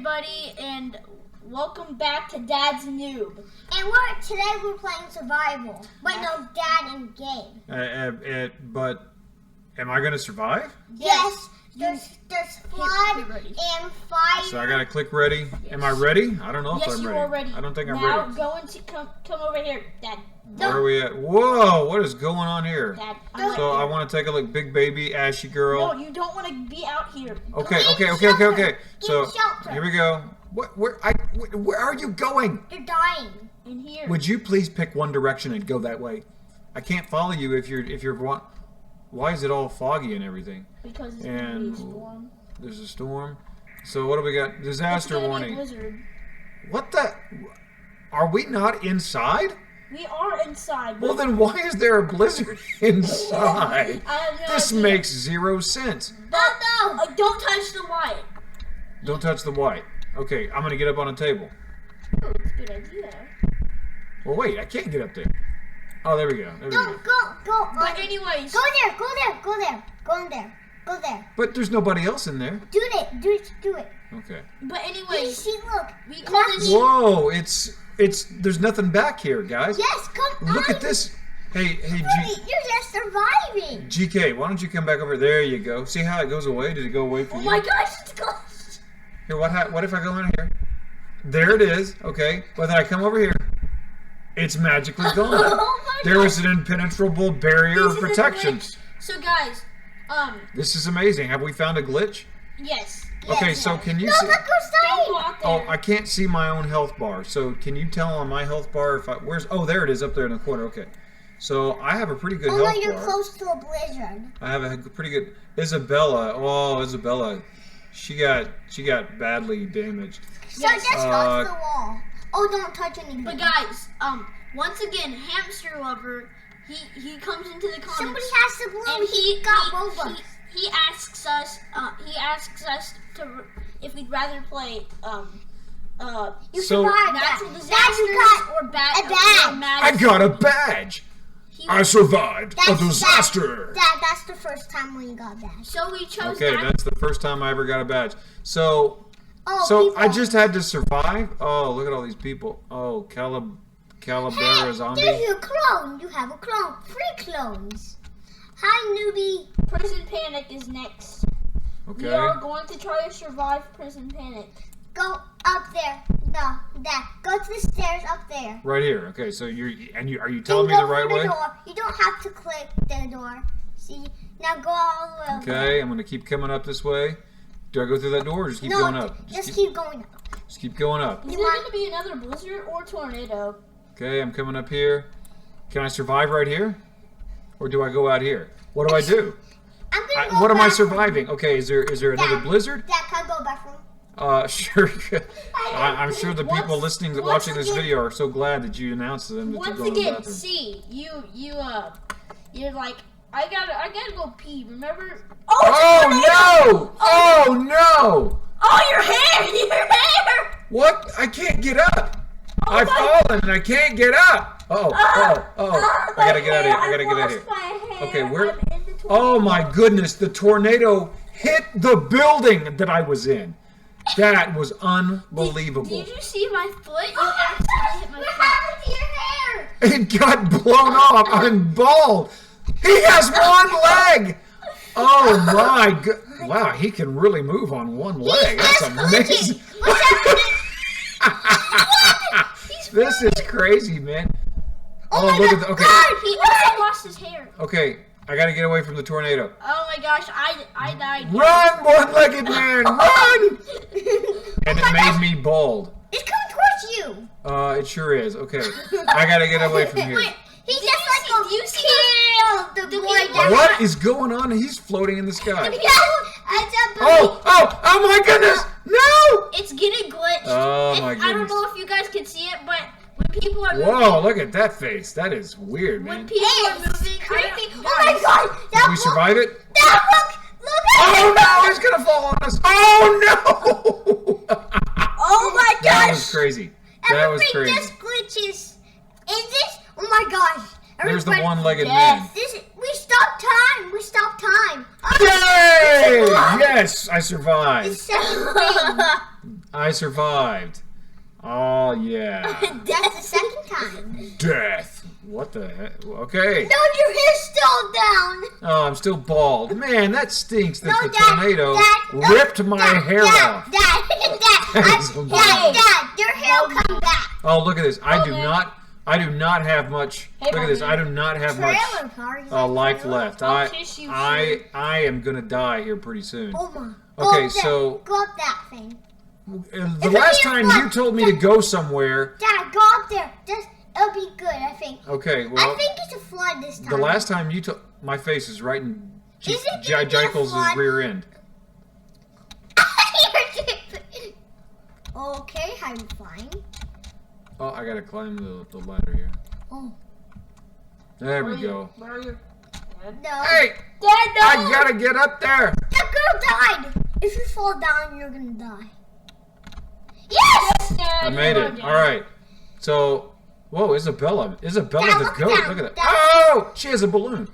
everybody, and welcome back to Dad's Noob. And today we're playing survival. Wait, no, Dad and game. But am I gonna survive? Yes. There's flood and fire. So I gotta click ready. Yes. Am I ready? I don't know if I'm ready. Yes, you are ready. I don't think I'm now ready. Now come over here, Dad. Where are we at? Whoa! What is going on here? Dad, so I want to take a look. Big baby, ashy girl. No, you don't want to be out here. Okay. So here we go. Where are you going? You're dying. In here. Would you please pick one direction and go that way? I can't follow you if you're. Why is it all foggy and everything? Because it's gonna be a storm. There's a storm. So what do we got? Disaster warning. Be a blizzard. What the? Are we not inside? We are inside. Well, then why is there a blizzard inside? I have no this idea. makes zero sense. No. Don't touch the white. Don't touch the white. Okay, I'm gonna get up on a table. Oh, that's a good idea. Well, wait, I can't get up there. Oh, there we go. There we go. Go. But anyways. Go in there. But there's nobody else in there. Do it. Okay. But anyways. See, look. We call this. Whoa, there's nothing back here, guys. Yes, come on. Look at this. Hey, You're just surviving. GK, why don't you come back over? There you go. See how it goes away? Did it go away for you? Oh my gosh, it's close. Here, what if I go in here? There it is. Okay. But then I come over here. It's magically gone. Oh my there is an impenetrable barrier of protection. So guys, This is amazing. Have we found a glitch? Yes. Okay, so can you no, see? look who's Don't go dying. out there. Oh, I can't see my own health bar. So can you tell on my health bar if where's? Oh, there it is up there in the corner. Okay. So I have a pretty good health no, you're bar. close to a blizzard. I have a pretty good Isabella. Oh, Isabella. She got badly damaged. So just go to the wall. Oh, don't touch anything. But guys, once again, Hamster Lover, he comes into the comments. Somebody has to blow. And He got Robux. He asks us to if we'd rather play You So- survived natural that. disasters You got or a badge. I got a badge. I survived a disaster. That's the first time when you got that. So we chose Okay, that. that's the first time I ever got a badge. So Oh, I just had to survive. Oh, look at all these people. Oh, Calabera zombie. There's your clone. You have a clone. 3 clones. Hi, newbie. Prison Panic is next. Okay. We are going to try to survive Prison Panic. Go up there. No, that. Go to the stairs up there. Right here. Okay, so are you telling me Go the right through way? Door. You don't have to click the door. See? Now go all the way over. Okay, I'm gonna keep coming up this way. Do I go through that door or just keep going up? Just keep going up. Just keep going up. Is there going to be another blizzard or tornado? Okay, I'm coming up here. Can I survive right here? Or do I go out here? What do I do? I'm gonna go What am I bathroom. surviving? Okay, is there another Dad, blizzard? Dad, can I go bathroom? Sure. I'm sure the people Once watching this again- video are so glad that you announced to them that you're Once going to the again, bathroom. see, you're like, I gotta go pee, remember? Oh no! Oh no! Oh, your hair! What? I can't get up! I've fallen and I can't get up! I gotta get out of here. I gotta get out of here. Okay, where? Oh my goodness, the tornado hit the building that I was in. That was unbelievable. Did you see my foot? You accidentally hit my What foot. happened to your hair? It got blown off. I'm bald. He has one leg. Oh my god. Wow, he can really move on one leg. That's amazing. This is crazy, man. Oh, look at the. Okay. He also lost his hair. Okay, I gotta get away from the tornado. Oh my gosh, I died. Run, one-legged man, run! And it made me bald. It's coming towards you. It sure is. Okay, I gotta get away from here. Wait, he's Did just you like see- a do you see kill the the boy people- down. What is going on? He's floating in the sky. Yeah, it's a Oh my goodness! No! It's getting glitched. Oh my I don't goodness. know if you guys can see it, but when people are moving, Whoa, look at that face. That is weird, when man. people are moving, creepy. I, Oh my god! Did we survive it? Look at Oh it! no, he's gonna fall on us. Oh no! Oh my That gosh! was crazy. That was Everything crazy. just glitches. Is this? Oh my gosh! There's the Everybody- one-legged Yes. man. We stopped time. We stopped time. Yay! Yes, I survived. It's second thing. I survived. Oh, yeah. That's the second time. Death. What the heck? Okay. No, your hair's still down. Oh, I'm still bald. Man, that stinks that No, the Dad, tornado Dad, ripped my hair off. Dad, your hair will come back. Oh, look at this. I do not have much. Look at this. I do not have much life left. I am gonna die here pretty soon. Oh my. Okay, so go up that thing. the last time you told me to go somewhere. Dad, go up there. It'll be good, I think. Okay, well. I think it's a flood this time. The last time you told, my face is right in Is it Jekyll's rear end. Okay, how you flying? Oh, I gotta climb the ladder here. Oh. There we go. Where are you? No. Hey! Dad, no! I gotta get up there! That girl died! If you fall down, you're gonna die. Yes! I made it. Alright. So, whoa, Isabella. Isabella Dad, the look goat. down. Look at that. Dad. Oh! She has a balloon.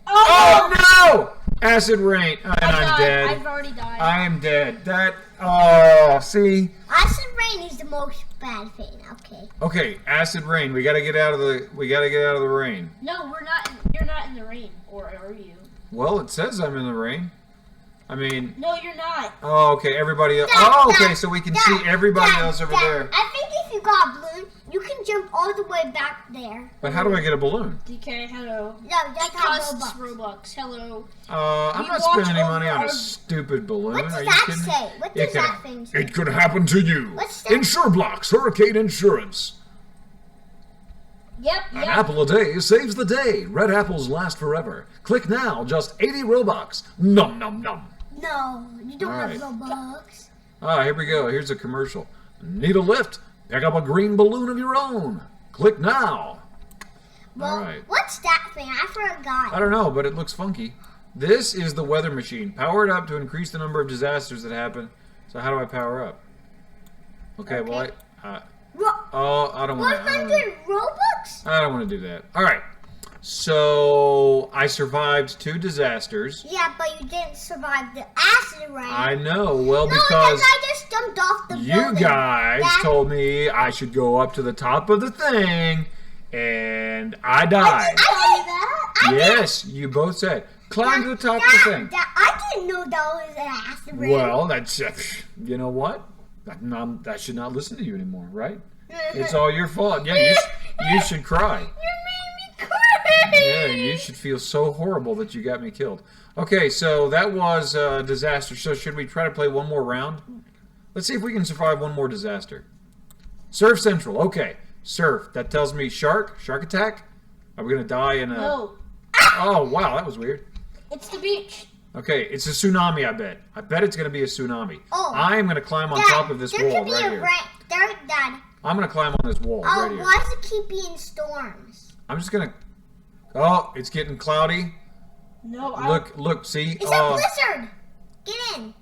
Oh, no! Acid rain. And I'm dead. I've already died. I am dead. That. Oh, see? Acid rain is the most bad thing, okay. Okay, acid rain. We gotta get out of the rain. No, we're not. You're not in the rain, or are you? Well, it says I'm in the rain. I mean. No, you're not. Oh, okay. Everybody else. Dad, Oh, okay. Dad, So we can Dad, see everybody Dad, else over Dad, there. I think if you got a balloon, you can jump all the way back there. But how do I get a balloon? DK, hello. No, that's It how costs Robux. Robux. Hello. I'm We not watch spending any money on over a our- stupid balloon. What Are does you that kidding me? say? What does that thing say? It could happen to you. What's that? Insureblocks Hurricane Insurance. Yep. An apple a day saves the day. Red apples last forever. Click now, just 80 Robux. Num num num. No, you don't All have right. Robux. Here we go. Here's a commercial. Need a lift? Pick up a green balloon of your own. Click now. Well, All right. what's that thing? I forgot. I don't know, but it looks funky. This is the weather machine. Power it up to increase the number of disasters that happen. So how do I power up? Okay. Well, I don't want to. 100 Robux? I don't want to do that. All right. So I survived 2 disasters. Yeah, but you didn't survive the acid rain. I know. Well, No, because I just jumped off the you building. guys Dad, told me I should go up to the top of the thing, and I died. I did. Yes, you both said climb to the top of the thing. I didn't know that was an acid rain. Well, that's you know what? I should not listen to you anymore, right? It's all your fault. Yeah, you should cry. You made me cry. Yeah, you should feel so horrible that you got me killed. Okay, so that was a disaster. So should we try to play one more round? Let's see if we can survive one more disaster. Surf Central. Okay, surf. That tells me shark attack. Are we going to die in a... No, Oh, wow, that was weird. it's the beach. Okay, it's a tsunaami, I bet. I bet it's going to be a tsunami. Oh. I am going to climb on Dad, top of this there wall could be right a here. Dad. I'm going to climb on this wall Oh, right here. why does it keep being storms? I'm just going to... Oh, it's getting cloudy. No, Look, see? It's a blizzard. Get in.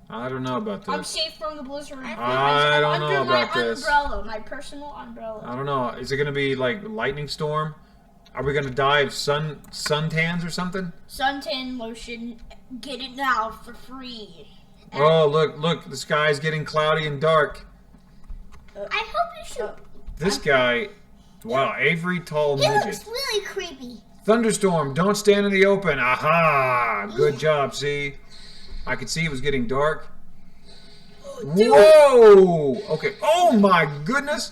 I don't know about I'm this. safe from the blizzard. I don't know under about my this. umbrella, my personal umbrella. I don't know. Is it going to be like lightning storm? Are we going to die of suntans or something? Suntan lotion, get it now for free. Oh, look. The sky's getting cloudy and dark. I hope you should. This guy... Wow, Avery Tall He Midget. looks really creepy. Thunderstorm, don't stand in the open. Aha! Good job, see? I could see it was getting dark. Whoa! Okay. Oh my goodness!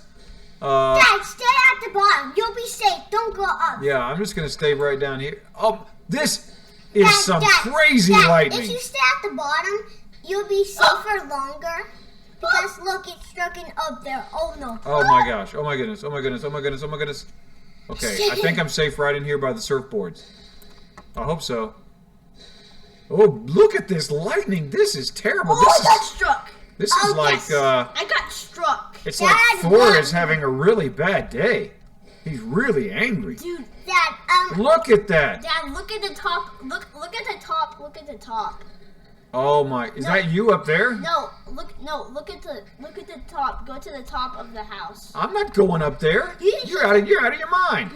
Dad, stay at the bottom. You'll be safe. Don't go up. Yeah, I'm just gonna stay right down here. Oh, this is Dad, some Dad, crazy Dad, lightning. If you stay at the bottom, you'll be safer longer. Because look, it's striking up there. Oh no. Oh my gosh! Oh my goodness! Oh my goodness! Oh my goodness! Oh my goodness! Okay, I think I'm safe right in here by the surfboards. I hope so. Oh, look at this lightning! This is terrible. Oh, I got struck. This is like I got struck. it's Dad, like Thor what? is having a really bad day. He's really angry. Dude, Dad, Look at that! Dad, look at the top. Look at the top. Look at the top. Oh my! Is that you up there? No, look at the top. Go to the top of the house. I'm not going up there. You're out of your mind.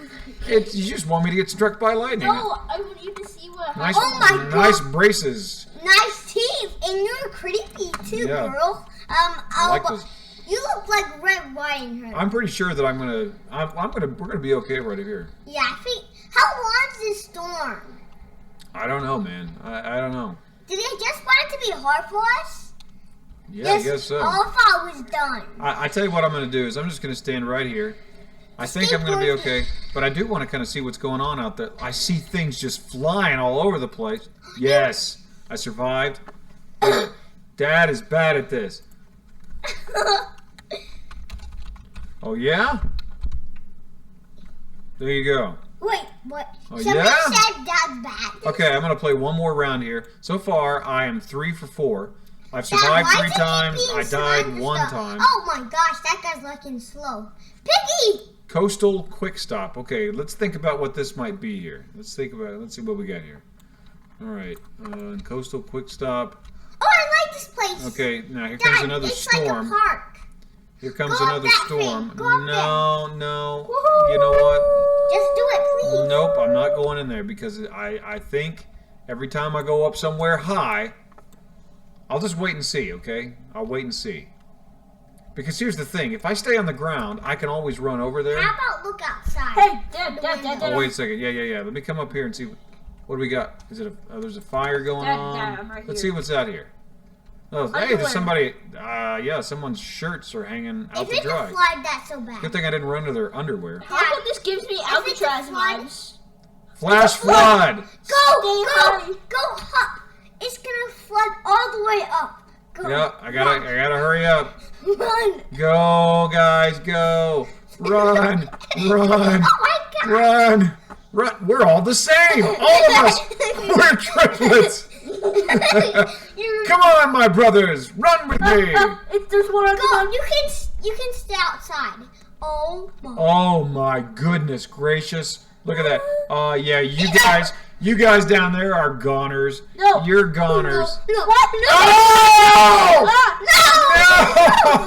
You just want me to get struck by lightning. No, I want you to see what Nice, happened. Oh my nice braces. nice teeth. And you're creepy too, Yeah. girl. I like those. You look like Red Riding Hood. I'm pretty sure that we're gonna be okay right here. Yeah, I think. How long is this storm? I don't know, man. I don't know. Did they just want it to be hard for us? Yeah, Yes, I guess so. all thought was done. I tell you what I'm gonna do is I'm just gonna stand right here. I think I'm gonna be okay, but I do want to kind of see what's going on out there. I see things just flying all over the place. Yes, I survived. Good. Dad is bad at this. Oh yeah? There you go. Wait, what? Oh, Somebody yeah? said Dad's bad. Okay, I'm gonna play one more round here. So far, I am 3 for 4. I've Dad, survived why 3 is he times. being I died slimy 1 stuff? time. Oh my gosh, that guy's looking slow. Piggy! Coastal Quick Stop. Okay, let's think about what this might be here. Let's think about it. Let's see what we got here. All right, Coastal Quick Stop. Oh, I like this place. Okay, now here Dad, comes another it's storm. like a park. Here comes Go up another that storm. thing. Go up No. You know what? Just do it, please. Nope, I'm not going in there because I think every time I go up somewhere high, I'll just wait and see, okay? I'll wait and see. Because here's the thing, if I stay on the ground, I can always run over there. How about look outside? Hey, Dad. Oh, wait a second. Yeah. Let me come up here and see what do we got. Is it there's a fire going on? Dad, I'm right Let's here. see what's out here. Oh, hey, Underwear. there's somebody. Yeah, someone's shirts are hanging out If to it dry. can fly that so bad. Good thing I didn't run to their underwear. How come this gives me Alcatraz flood- vibes? Flash flood! Stay Go up. It's gonna flood all the way up. Go. Yeah, I gotta hurry up. Run. Go, guys, go! Run! Run! Oh my god. Run! Run! We're all the same! All of us! We're triplets! Come on, my brothers! Run with me! There's one on Go. You can stay outside. Oh my. Oh my goodness gracious! Look at that! Yeah, you guys down there are goners. No. You're goners. No. What? No! Oh! No!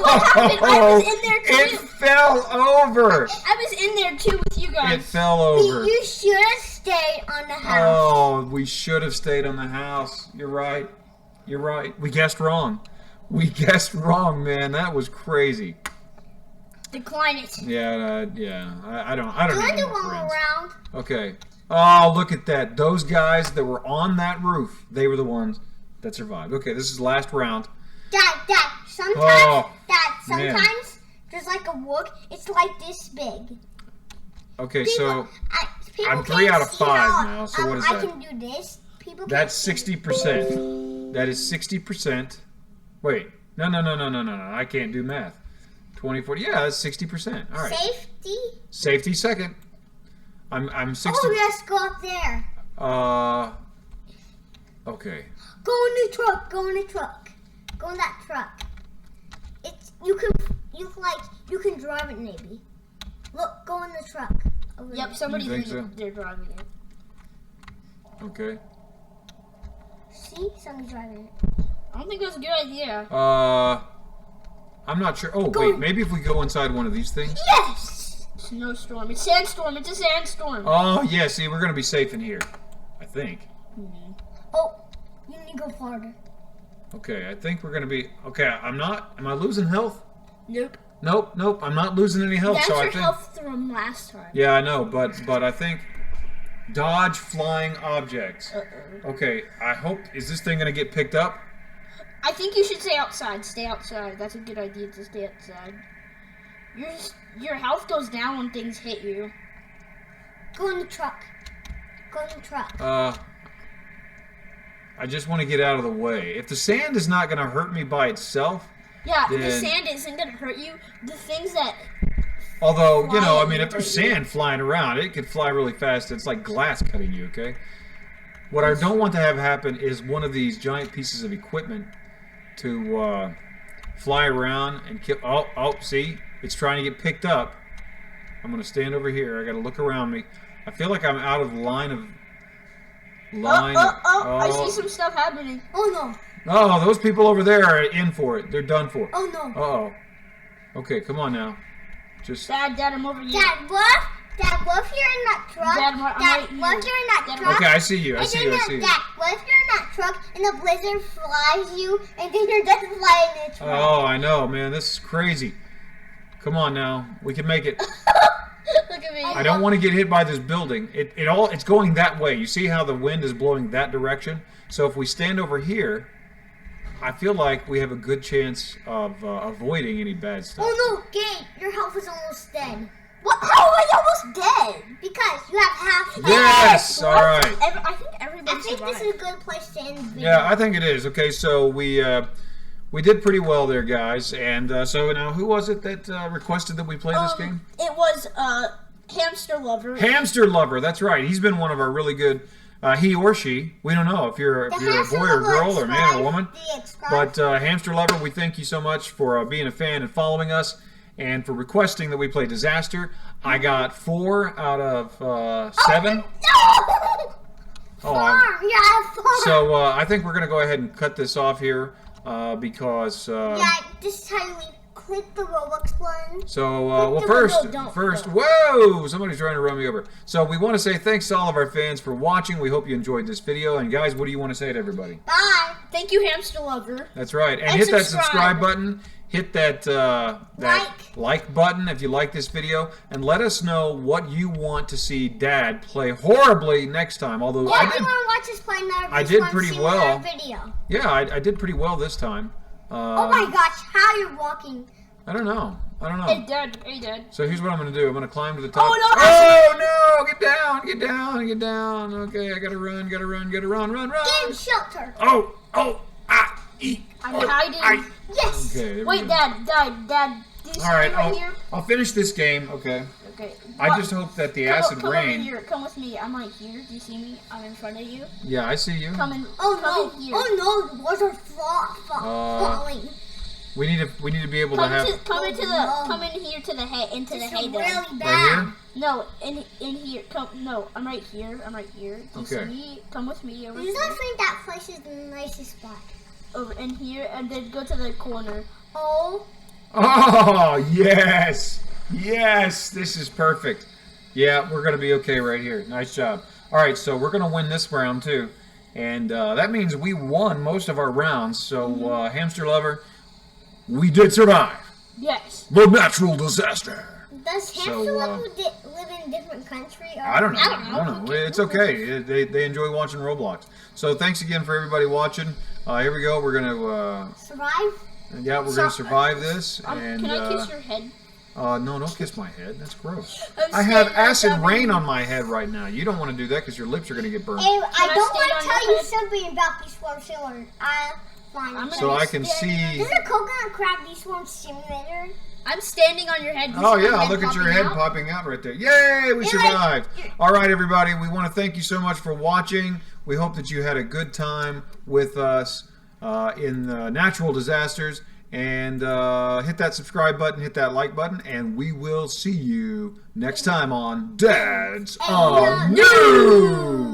What happened? I was in there It too. fell over. I was in there too with you It guys. fell over. You should have stayed on the house. Oh, we should have stayed on the house. You're right. You're right. We guessed wrong. We guessed wrong, man. That was crazy. Decline it. Yeah. I don't Do I need do more one more friends. round? Okay. Oh, look at that. Those guys that were on that roof, they were the ones that survived. Okay, this is last round. Dad, sometimes, Oh, man. there's like a wood. It's like this big. Okay, People, people I'm 3 can't out of see 5 how, now, so what is I that? can do this. People That's can't see. 60%. That is 60%. Wait. No. I can't do math. 20, 40. Yeah, that's 60%. All right. Safety. Safety second. I'm 60. Oh, let's go up there. Okay. Go in the truck. Go in the truck. Go in that truck. It's you can drive it maybe. Look, go in the truck. Over Yep, there. somebody's You in think so? They're driving it. Okay. See, somebody's driving it. I don't think that's a good idea. I'm not sure. Oh, Go. wait. Maybe if we go inside one of these things. Yes. Snowstorm. It's sandstorm. It's a sandstorm. Oh, yeah. See, we're gonna be safe in here. I think. Oh, you need to go farther. Okay. I think we're gonna be. Okay. I'm not. Am I losing health? Nope. Nope. I'm not losing any health. That's so I your think. health from last time. Yeah, I know, but I think dodge flying objects. Okay, I hope is this thing gonna get picked up? I think you should stay outside. Stay outside. That's a good idea to stay outside. Your health goes down when things hit you. Go in the truck. Go in the truck. I just want to get out of the way. If the sand is not gonna hurt me by itself, Yeah, the then- sand isn't gonna hurt you. The things that although you know, I Flying mean, if there's hurt you. sand flying around, it could fly really fast. It's like glass cutting you. Okay. What I don't want to have happen is one of these giant pieces of equipment to fly around and kill. Oh, see, it's trying to get picked up. I'm gonna stand over here. I gotta look around me. I feel like I'm out of line of. I see some stuff happening. Oh no. Oh, those people over there are in for it. They're done for. Oh no. Uh-oh. Okay, come on now. Just. Dad, I'm over here. Dad, what if you're in that truck? Dad, I'm right what if here. you're in that Dad, truck? Okay, I see you. I see you. I see you. Dad, what if you're in that truck and the blizzard flies you and then you're just flying in the truck. Oh, I know, man. This is crazy. Come on now. We can make it. Look at me. I don't want to get hit by this building. It's going that way. You see how the wind is blowing that direction? So if we stand over here, I feel like we have a good chance of avoiding any bad stuff. Oh no, Gabe, your health is almost dead. What? How am I almost dead? Because you have half. Yes! All right. I think everybody I think survived. this is a good place to end the video. Yeah, I think it is. Okay, so we did pretty well there, guys. And so now, who was it that requested that we play this game? It was Hamster Lover. Hamster Lover. That's right. He's been one of our really good. He or she. We don't know if you're a boy or girl or man or woman. But Hamster Lover, we thank you so much for being a fan and following us, and for requesting that we play Disaster. I got 4 out of 7. No! Oh, Farm, yeah, farm. so I think we're going to go ahead and cut this off here because. Yeah, this is how you click the Roblox button. So, No, well, no, first, no, don't. whoa! Somebody's trying to run me over. So, we want to say thanks to all of our fans for watching. We hope you enjoyed this video. And, guys, what do you want to say to everybody? Bye. Thank you, Hamster Lover. That's right. And And hit that subscribe. subscribe button. Hit that, like button if you like this video. And let us know what you want to see Dad play horribly next time. Although, Yeah, if you want to watch us play another I did pretty similar well. video. yeah, I did pretty well this time. Oh my gosh, how you're walking. I don't know. Hey, Dad. Hey, Dad. So here's what I'm going to do. I'm going to climb to the top. Oh, no! Oh, no! Get down! Get down! Get down! Okay, I gotta run! Run! Game shelter. Oh! I'm hiding. Yes. Okay. there we Wait, go. Dad. Do you see All right, me right here? I'll finish this game. Okay. Okay. I just hope that the Come acid over rain. here. Come with me. I'm right here. Do you see me? I'm in front of you. Yeah, I see you. Come in. Oh come in here. no! Oh no! The walls are falling. We need to be able to have Come into the. no. Come in here to the hay. Into the This hay. is Dad. really bad. right here. No, in here. Come. No, I'm right here. Do you see Okay. me? Come with me over Does here. not think that place is the nicest spot. Over in here, and then go to the corner. Oh. Oh yes, this is perfect. Yeah, we're gonna be okay right here. Nice job. All right, so we're gonna win this round too, and that means we won most of our rounds. So Hamster Lover, we did survive Yes. the natural disaster. Does So, Hamster live in a different country? Or I don't know. I don't know. It's okay. They enjoy watching Roblox. So thanks again for everybody watching. Here we go. We're gonna survive? gonna survive this. And Can I kiss your head? no, don't kiss my head. That's gross. I'm I have standing on acid top of rain you. on my head right now. You don't want to do that because your lips are gonna get burned. Hey, I I don't stand want on to your tell you head? something about the Swarm Simulator. Fine. I'm So gonna I can see. Is it Coconut Crab the Swarm Simulator? I'm standing on your head. You Oh see my yeah, head look at your popping head out? popping out right there. Yay, we survived. All right, everybody, we want to thank you so much for watching. We hope that you had a good time with us in natural disasters. And hit that subscribe button, hit that like button, and we will see you next time on Dad's on News.